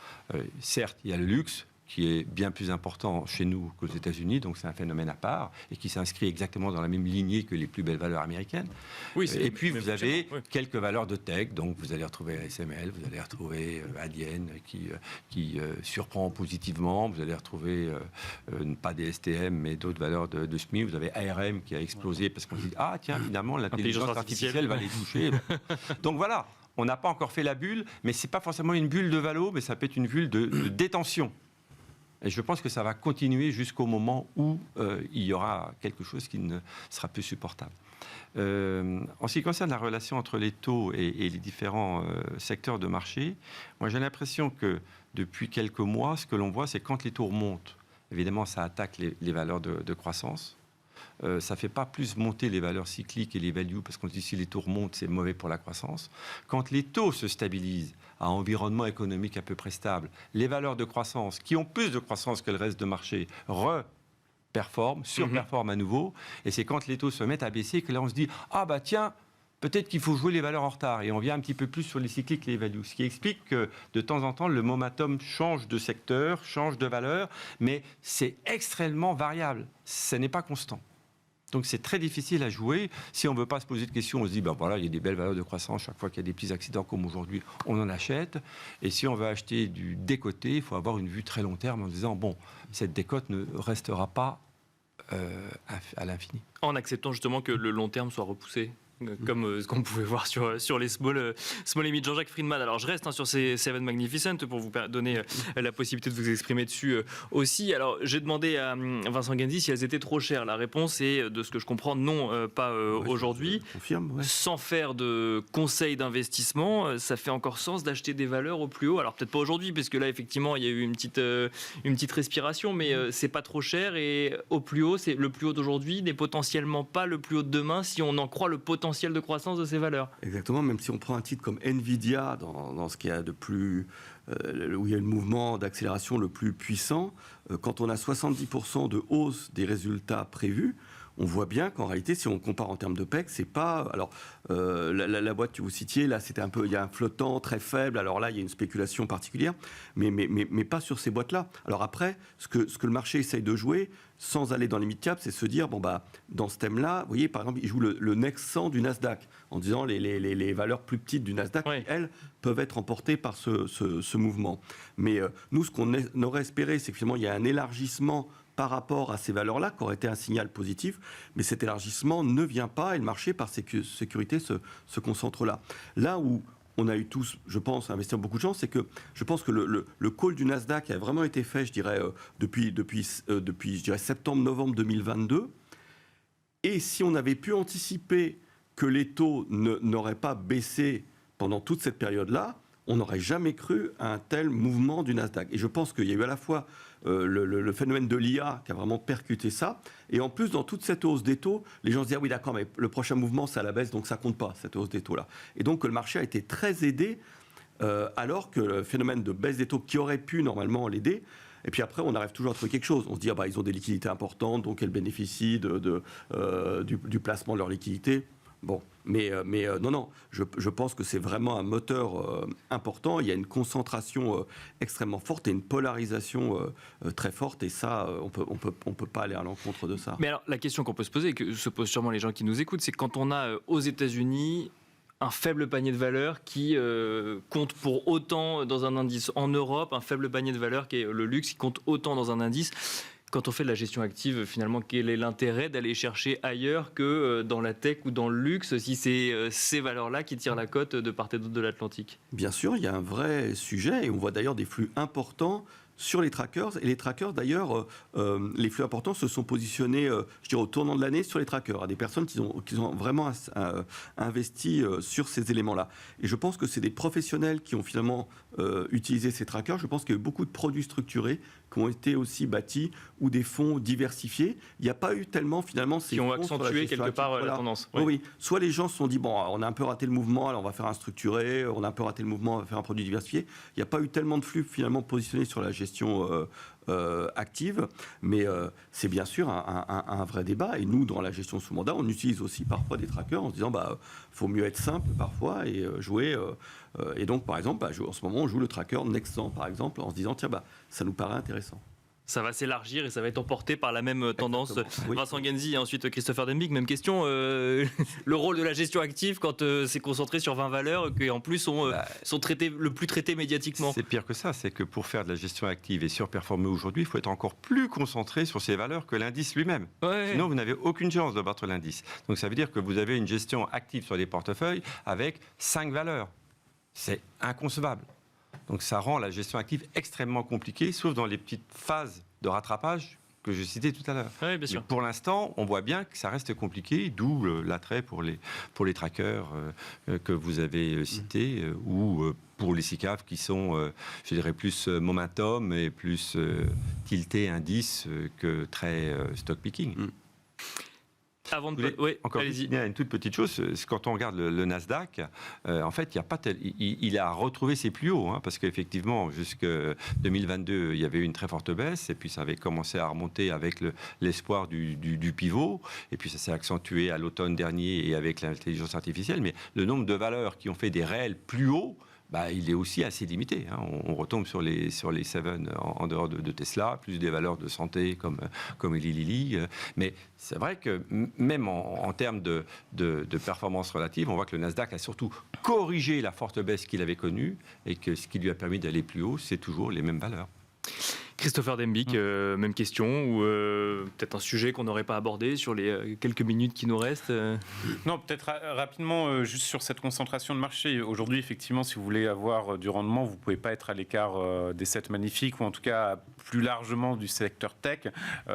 S2: Certes, il y a le luxe, qui est bien plus important chez nous qu'aux États-Unis, donc c'est un phénomène à part, et qui s'inscrit exactement dans la même lignée que les plus belles valeurs américaines.
S1: Oui,
S2: et puis vous avez quelques valeurs de tech, donc vous allez retrouver ASML, vous allez retrouver Adyen qui surprend positivement, vous allez retrouver pas des STM, mais d'autres valeurs de SMI, vous avez ARM qui a explosé parce qu'on se dit, tiens, finalement, l'intelligence artificielle va les toucher. Donc voilà, on n'a pas encore fait la bulle, mais ce n'est pas forcément une bulle de valo, mais ça peut être une bulle de détention. Et je pense que ça va continuer jusqu'au moment où il y aura quelque chose qui ne sera plus supportable. En ce qui concerne la relation entre les taux et les différents secteurs de marché, moi j'ai l'impression que depuis quelques mois, ce que l'on voit, c'est quand les taux remontent, évidemment ça attaque les valeurs de croissance. Ça ne fait pas plus monter les valeurs cycliques et les values, parce qu'on dit si les taux remontent, c'est mauvais pour la croissance. Quand les taux se stabilisent à environnement économique à peu près stable, les valeurs de croissance, qui ont plus de croissance que le reste de marché, surperforment à nouveau. Et c'est quand les taux se mettent à baisser que là on se dit tiens, peut-être qu'il faut jouer les valeurs en retard. Et on vient un petit peu plus sur les cycliques et les values. Ce qui explique que de temps en temps, le momentum change de secteur, change de valeur, mais c'est extrêmement variable. Ce n'est pas constant. Donc c'est très difficile à jouer. Si on ne veut pas se poser de questions, on se dit, il y a des belles valeurs de croissance. Chaque fois qu'il y a des petits accidents comme aujourd'hui, on en achète. Et si on veut acheter du décoté, il faut avoir une vue très long terme en disant, cette décote ne restera pas à l'infini.
S1: En acceptant justement que le long terme soit repoussé, comme ce qu'on pouvait voir sur les small et mid. Jean-Jacques Friedman. Alors je reste sur ces Seven Magnificent pour vous donner la possibilité de vous exprimer dessus aussi. Alors j'ai demandé à Vincent Genzi si elles étaient trop chères. La réponse est, de ce que je comprends, non, pas aujourd'hui.
S4: Je confirme, ouais.
S1: Sans faire de conseil d'investissement, ça fait encore sens d'acheter des valeurs au plus haut. Alors peut-être pas aujourd'hui, parce que là effectivement il y a eu une petite respiration, mais c'est pas trop cher et au plus haut, c'est le plus haut d'aujourd'hui n'est potentiellement pas le plus haut de demain si on en croit le potentiel de croissance de ces valeurs.
S4: Exactement, même si on prend un titre comme Nvidia, dans ce qu'il y a de plus, où il y a le mouvement d'accélération le plus puissant, quand on a 70% de hausse des résultats prévus, on voit bien qu'en réalité, si on compare en termes de PEC, c'est pas... Alors, la boîte que vous citiez, là, c'était un peu... Il y a un flottant très faible, alors là, il y a une spéculation particulière, mais pas sur ces boîtes-là. Alors après, ce que le marché essaye de jouer, sans aller dans les mid-cap, c'est se dire, dans ce thème-là, vous voyez, par exemple, il joue le Next 100 du Nasdaq, en disant les valeurs plus petites du Nasdaq,
S1: oui,
S4: elles, peuvent être emportées par ce mouvement. Mais nous, ce qu'on aurait espéré, c'est que finalement, il y a un élargissement par rapport à ces valeurs-là, qui aurait été un signal positif, mais cet élargissement ne vient pas et le marché, par sécurité, se concentre là. Là où on a eu tous, je pense, investi beaucoup de gens, c'est que je pense que le call du Nasdaq a vraiment été fait, je dirais, depuis je dirais, septembre-novembre 2022. Et si on avait pu anticiper que les taux n'auraient pas baissé pendant toute cette période-là, on n'aurait jamais cru à un tel mouvement du Nasdaq. Et je pense qu'il y a eu à la fois le phénomène de l'IA qui a vraiment percuté ça, et en plus, dans toute cette hausse des taux, les gens se disent « oui, d'accord, mais le prochain mouvement, c'est à la baisse, donc ça ne compte pas, cette hausse des taux-là ». Et donc, le marché a été très aidé, alors que le phénomène de baisse des taux qui aurait pu normalement l'aider, et puis après, on arrive toujours à trouver quelque chose. On se dit « ils ont des liquidités importantes, donc elles bénéficient du placement de leurs liquidités ». Bon, mais non, je pense que c'est vraiment un moteur important. Il y a une concentration extrêmement forte et une polarisation très forte, et ça, on peut pas aller à l'encontre de ça.
S1: Mais alors, la question qu'on peut se poser, et que se posent sûrement les gens qui nous écoutent, c'est quand on a aux États-Unis un faible panier de valeurs qui compte pour autant dans un indice, en Europe, un faible panier de valeurs qui est le luxe qui compte autant dans un indice. Quand on fait de la gestion active, finalement, quel est l'intérêt d'aller chercher ailleurs que dans la tech ou dans le luxe, si c'est ces valeurs-là qui tirent la cote de part et d'autre de l'Atlantique?
S4: Bien sûr, il y a un vrai sujet et on voit d'ailleurs des flux importants sur les trackers. Et les trackers, d'ailleurs, les flux importants se sont positionnés, je dirais, au tournant de l'année sur les trackers, à des personnes qui ont vraiment investi sur ces éléments-là. Et je pense que c'est des professionnels qui ont finalement utilisé ces trackers. Je pense qu'il y a eu beaucoup de produits structurés qui ont été aussi bâtis ou des fonds diversifiés. Il n'y a pas eu tellement, finalement, ces
S1: qui ont
S4: fonds sur la
S1: accentué
S4: gestion
S1: quelque
S4: active.
S1: part
S4: Voilà.
S1: la tendance.
S4: Oui, oui. Soit les gens se sont dit, bon, on a un peu raté le mouvement, alors on va faire un structuré, on a un peu raté le mouvement, on va faire un produit diversifié. Il n'y a pas eu tellement de flux, finalement, positionnés sur la gestion active, mais c'est bien sûr un vrai débat. Et nous, dans la gestion sous mandat, on utilise aussi parfois des trackers en se disant, faut mieux être simple parfois et jouer. Et donc, par exemple, en ce moment, on joue le tracker Nexan, par exemple, en se disant, tiens, ça nous paraît intéressant.
S1: Ça va s'élargir et ça va être emporté par la même tendance.
S4: Oui.
S1: Vincent Genzi et ensuite Christopher Denbigh, même question. Le rôle de la gestion active quand c'est concentré sur 20 valeurs qui en plus sont le plus traitées médiatiquement.
S2: C'est pire que ça, c'est que pour faire de la gestion active et surperformer aujourd'hui, il faut être encore plus concentré sur ces valeurs que l'indice lui-même.
S1: Ouais.
S2: Sinon, vous n'avez aucune chance de battre l'indice. Donc ça veut dire que vous avez une gestion active sur les portefeuilles avec 5 valeurs. C'est inconcevable. Donc ça rend la gestion active extrêmement compliquée, sauf dans les petites phases de rattrapage que je citais tout à l'heure.
S1: Oui, bien sûr.
S2: Mais pour l'instant, on voit bien que ça reste compliqué, d'où l'attrait pour les trackers que vous avez cités, ou pour les SICAV qui sont, je dirais, plus momentum et plus tilté indice que très stock picking.
S1: Avant de... Oui,
S2: encore
S1: allez-y.
S2: il y a une toute petite chose, c'est quand on regarde le Nasdaq, en fait, il y a pas il a retrouvé ses plus hauts, parce qu'effectivement, jusqu'en 2022, il y avait eu une très forte baisse, et puis ça avait commencé à remonter avec l'espoir du pivot, et puis ça s'est accentué à l'automne dernier et avec l'intelligence artificielle, mais le nombre de valeurs qui ont fait des réels plus hauts, il est aussi assez limité. On retombe sur les 7 en dehors de Tesla, plus des valeurs de santé comme Eli Lilly. Mais c'est vrai que même en termes de performance relative, on voit que le Nasdaq a surtout corrigé la forte baisse qu'il avait connue et que ce qui lui a permis d'aller plus haut, c'est toujours les mêmes valeurs.
S1: Christopher Denbigh, même question, ou peut-être un sujet qu'on n'aurait pas abordé sur les quelques minutes qui nous restent.
S3: Non, peut-être rapidement, juste sur cette concentration de marché. Aujourd'hui, effectivement, si vous voulez avoir du rendement, vous ne pouvez pas être à l'écart des 7 magnifiques, ou en tout cas plus largement du secteur tech.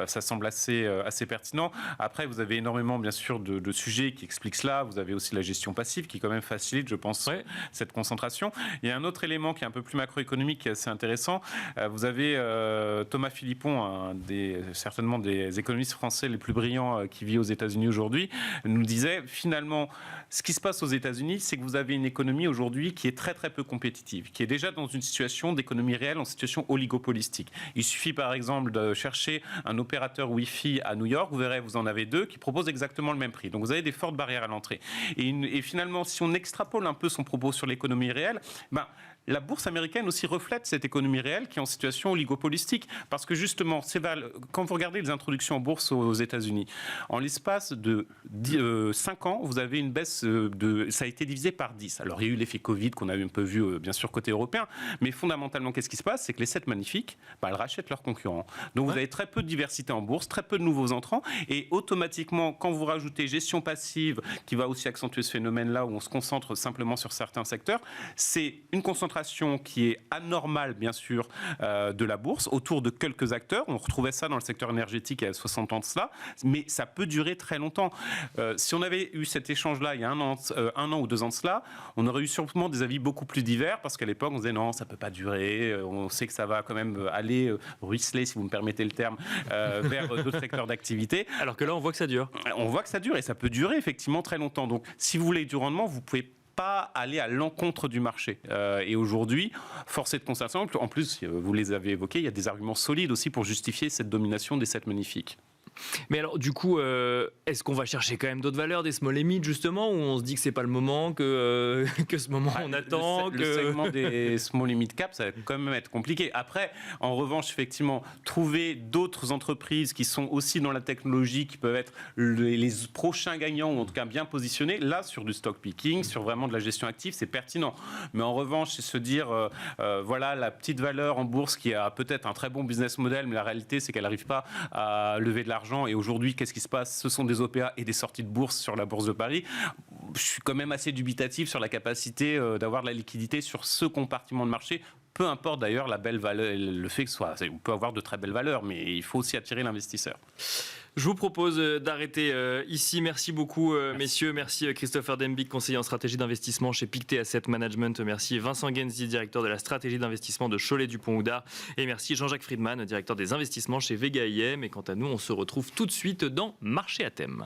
S3: Ça semble assez pertinent. Après, vous avez énormément, bien sûr, de sujets qui expliquent cela. Vous avez aussi la gestion passive qui, quand même, facilite, je pense, cette concentration. Il y a un autre élément qui est un peu plus macroéconomique, qui est assez intéressant. Vous avez Thomas Philippon, certainement des économistes français les plus brillants qui vit aux États-Unis aujourd'hui, nous disait finalement, ce qui se passe aux États-Unis, c'est que vous avez une économie aujourd'hui qui est très très peu compétitive, qui est déjà dans une situation d'économie réelle, en situation oligopolistique. Il suffit par exemple de chercher un opérateur Wi-Fi à New York, vous verrez, vous en avez 2 qui proposent exactement le même prix. Donc vous avez des fortes barrières à l'entrée. Et finalement, si on extrapole un peu son propos sur l'économie réelle, la bourse américaine aussi reflète cette économie réelle qui est en situation oligopolistique. Parce que justement, quand vous regardez les introductions en bourse aux États-Unis, en l'espace de 5 ans, vous avez une baisse ça a été divisé par 10. Alors il y a eu l'effet Covid qu'on a un peu vu, bien sûr, côté européen. Mais fondamentalement, qu'est-ce qui se passe? C'est que les 7 magnifiques, elles rachètent leurs concurrents. Donc vous avez très peu de diversité en bourse, très peu de nouveaux entrants. Et automatiquement, quand vous rajoutez gestion passive, qui va aussi accentuer ce phénomène-là où on se concentre simplement sur certains secteurs, c'est une concentration qui est anormale, bien sûr, de la bourse, autour de quelques acteurs. On retrouvait ça dans le secteur énergétique il y a 60 ans de cela, mais ça peut durer très longtemps. Si on avait eu cet échange-là il y a un an ou 2 ans de cela, on aurait eu sûrement des avis beaucoup plus divers, parce qu'à l'époque, on disait non, ça ne peut pas durer, on sait que ça va quand même aller ruisseler, si vous me permettez le terme, vers d'autres secteurs d'activité.
S1: Alors que là, on voit que ça dure.
S3: On voit que ça dure, et ça peut durer effectivement très longtemps. Donc, si vous voulez du rendement, vous pouvez pas aller à l'encontre du marché. Et aujourd'hui, force est de constater, en plus, vous les avez évoqués, il y a des arguments solides aussi pour justifier cette domination des 7 magnifiques.
S1: Mais alors, du coup, est-ce qu'on va chercher quand même d'autres valeurs, des small et mid, justement, ou on se dit que c'est pas le moment, que ce moment on attend
S3: Le segment des small et mid cap, ça va quand même être compliqué. Après, en revanche, effectivement, trouver d'autres entreprises qui sont aussi dans la technologie, qui peuvent être les prochains gagnants, ou en tout cas bien positionnés, là, sur du stock picking, sur vraiment de la gestion active, c'est pertinent. Mais en revanche, c'est se dire, voilà, la petite valeur en bourse qui a peut-être un très bon business model, mais la réalité, c'est qu'elle n'arrive pas à lever de l'argent. Et aujourd'hui, qu'est-ce qui se passe? Ce sont des OPA et des sorties de bourse sur la bourse de Paris. Je suis quand même assez dubitatif sur la capacité d'avoir de la liquidité sur ce compartiment de marché. Peu importe d'ailleurs la belle valeur, le fait que on peut avoir de très belles valeurs, mais il faut aussi attirer l'investisseur.
S1: Je vous propose d'arrêter ici. Merci beaucoup, messieurs. Merci Christopher Dembick, conseiller en stratégie d'investissement chez Pictet Asset Management. Merci Vincent Genzi, directeur de la stratégie d'investissement de Cholet-Dupont-Oudard. Et merci Jean-Jacques Friedman, directeur des investissements chez Vega IM. Et quant à nous, on se retrouve tout de suite dans Marché à thème.